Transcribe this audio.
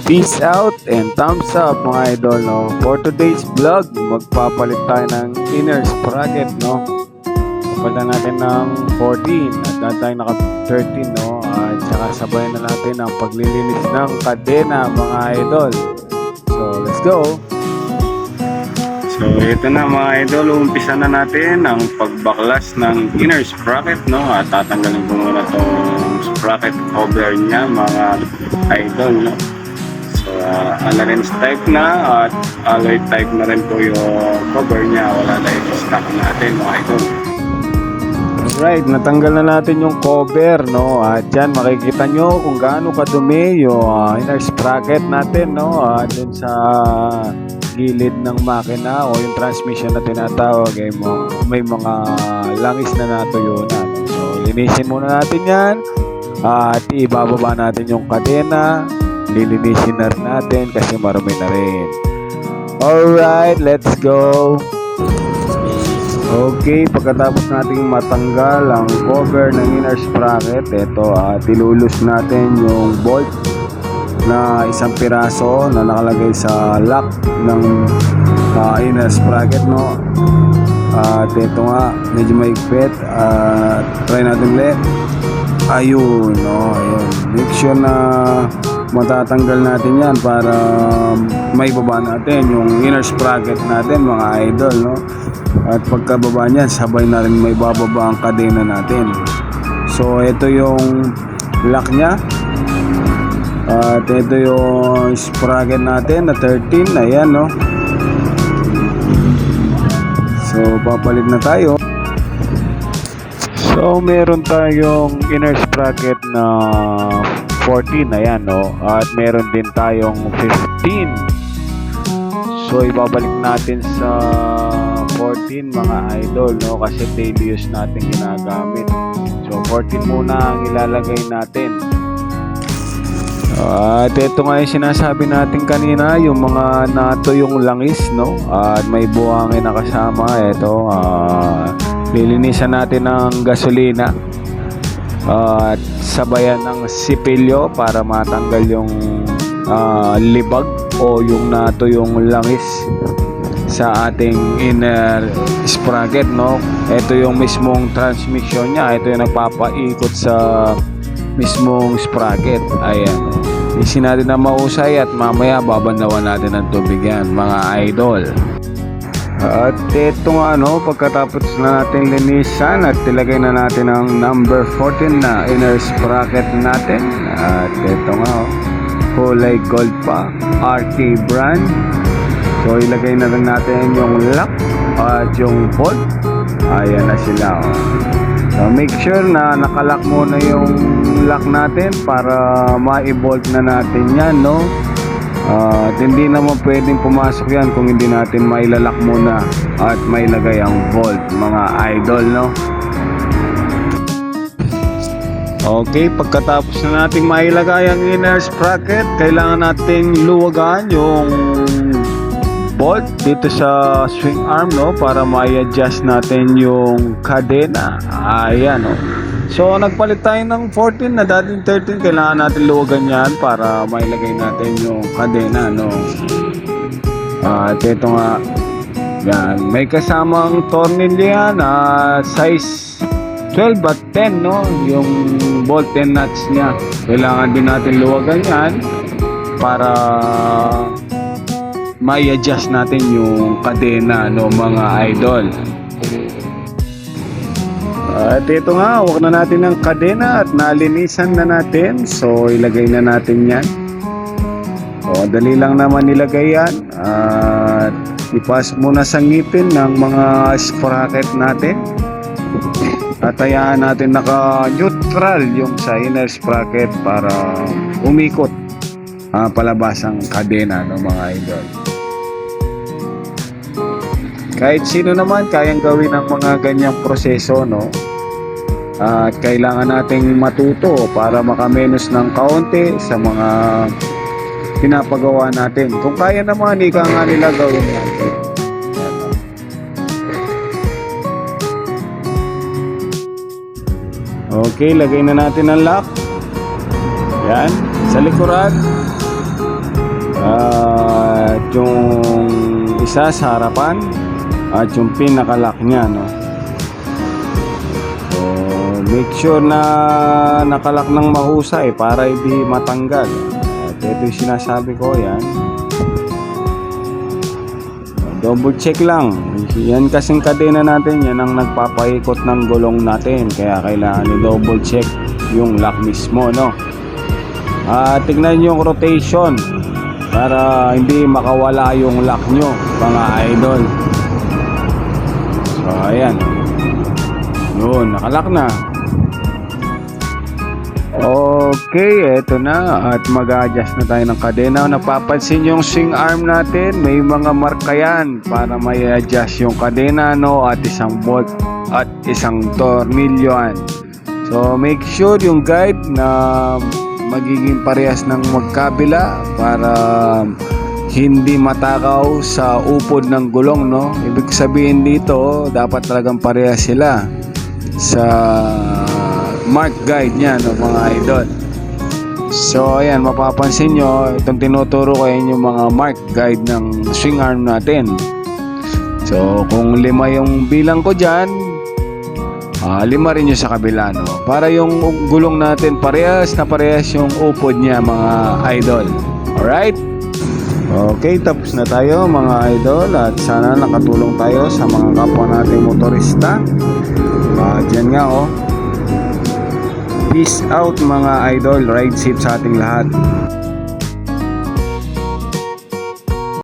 Peace out and thumbs up mga idol, no? For today's vlog, magpapalit tayo ng inner sprocket, no? Papalit natin ng 14 at dahil tayo naka 13, no? At saka sabayan na natin ang paglilinis ng kadena mga idol. So, let's go! So, ito na mga idol, umpisa na natin ang pagbaklas ng inner sprocket, no? At tatanggalin ko muna itong sprocket cover niya mga idol, no? Allarens type na at alloy type na rin po yung cover niya. Wala na yung stock natin mga idol. Alright, natanggal na natin yung cover, no? At yan, makikita nyo kung gaano kadumi yung inner sprocket natin, no? Dun sa gilid ng makina o yung transmission na tinatawag ay may mga langis na natuyunan. So, linisin muna natin yan at ibababa natin yung kadena. Lilinisin na rin natin kasi marumi na rin. Alright, let's go. Okay, pagkatapos nating matanggal ang cover ng inner sprocket, ito ilulus natin yung bolt na isang piraso na nakalagay sa lock ng inner sprocket, no? At ito nga, medyo maigpit. Try natin ulit. Ayun, no? Ayun. Make sure na matatanggal natin yan para may baba natin yung inner sprocket natin mga idol, no? At pagkababa niyan, sabay na rin may bababa ang kadena natin. So ito yung lock nya at ito yung sprocket natin na 13, ayan, no? So papalit na tayo. So meron tayong inner sprocket na 14, ayan, no? At meron din tayong 15. So ibabalik natin sa 14 mga idol, no? Kasi daily use natin ginagamit. So 14 muna ang ilalagay natin. At ito nga yung sinasabi natin kanina, yung mga nato yung langis, no? At may buhangin na kasama. Ito, lilinisan natin ng gasolina at sabayan ng sipilyo para matanggal yung libag o yung nato yung langis sa ating inner sprocket, no? Ito yung mismong transmission niya, ito yung nagpapaikot sa mismong sprocket. Ayan, isin natin na mausay at mamaya babandawan natin ng tubig yan mga idol. At ito nga, no, pagkatapos na natin linisan at ilagay na natin ang number 14 na inner sprocket natin. At ito nga, kulay gold pa, RT brand. So ilagay na rin natin yung lock at yung bolt. Ayan na sila, oh. So make sure na nakalock muna yung lock natin para ma-bolt na natin yan, no? At hindi naman pwedeng pumasok yan kung hindi natin mailalak muna at mailagay ang bolt mga idol, no? Okay, pagkatapos na natin mailagay ang inner sprocket, kailangan nating luwagan yung bolt dito sa swing arm, no? Para ma-adjust natin yung kadena. Ayan, no? So nagpalit tayo ng 14 na dating 13, kailangan natin luwagan yan para mailagay natin yung kadena, no? At ito nga, yan, may kasamang tornilyo yan, size 12 at 10, no? Yung bolt and nuts nya, kailangan din natin luwagan yan para ma-adjust natin yung kadena, no mga idol. At ito nga, huwag na natin ng kadena at nalinisan na natin. So ilagay na natin yan. So dali lang naman ilagay yan. At ipas muna sa ngipin ng mga sprocket natin. At hayaan natin naka-neutral yung sa inner sprocket para umikot palabas ang kadena ng mga idol. Kahit sino naman kayang gawin ang mga ganyang proseso, no? At kailangan nating matuto para makamenos ng kaunti sa mga pinapagawa natin. Kung kaya naman, ika nga nila gawin natin. Okay, lagay na natin ang lock. Yan, sa likuran. At yung isa sa harapan at yung pinakalock niya, no? So, make sure na nakalock ng mahusay para hindi matanggal. At ito yung sinasabi ko, yan. Double check lang. Yan kasing kadena natin, yan ang nagpapaikot ng gulong natin. Kaya kailangan i-double check yung lock mismo, no? Tignan yung rotation para hindi makawala yung lock nyo, mga idol. So, ayan. Yun, nakalock na. Okay, eto na. At mag-adjust na tayo ng kadena. Napapansin yung swing arm natin, may mga marka yan para may adjust yung kadena, no? At isang bolt at isang tornilyoan. So make sure yung guide na magiging parehas ng magkabila para hindi matakaw sa upod ng gulong, no? Ibig sabihin dito, dapat talagang parehas sila sa mark guide niya, no, mga idol. So ayan, mapapansin nyo itong tinuturo ko yung mga mark guide ng swing arm natin. So kung 5 yung bilang ko dyan, 5 rin yung sa kabila, no? Para yung gulong natin parehas na parehas yung upod niya, mga idol. Alright? Okay, tapos na tayo mga idol. At sana nakatulong tayo sa mga kapwa nating motorista. Dyan nga, oh. Peace out mga idol. Ride safe sa ating lahat.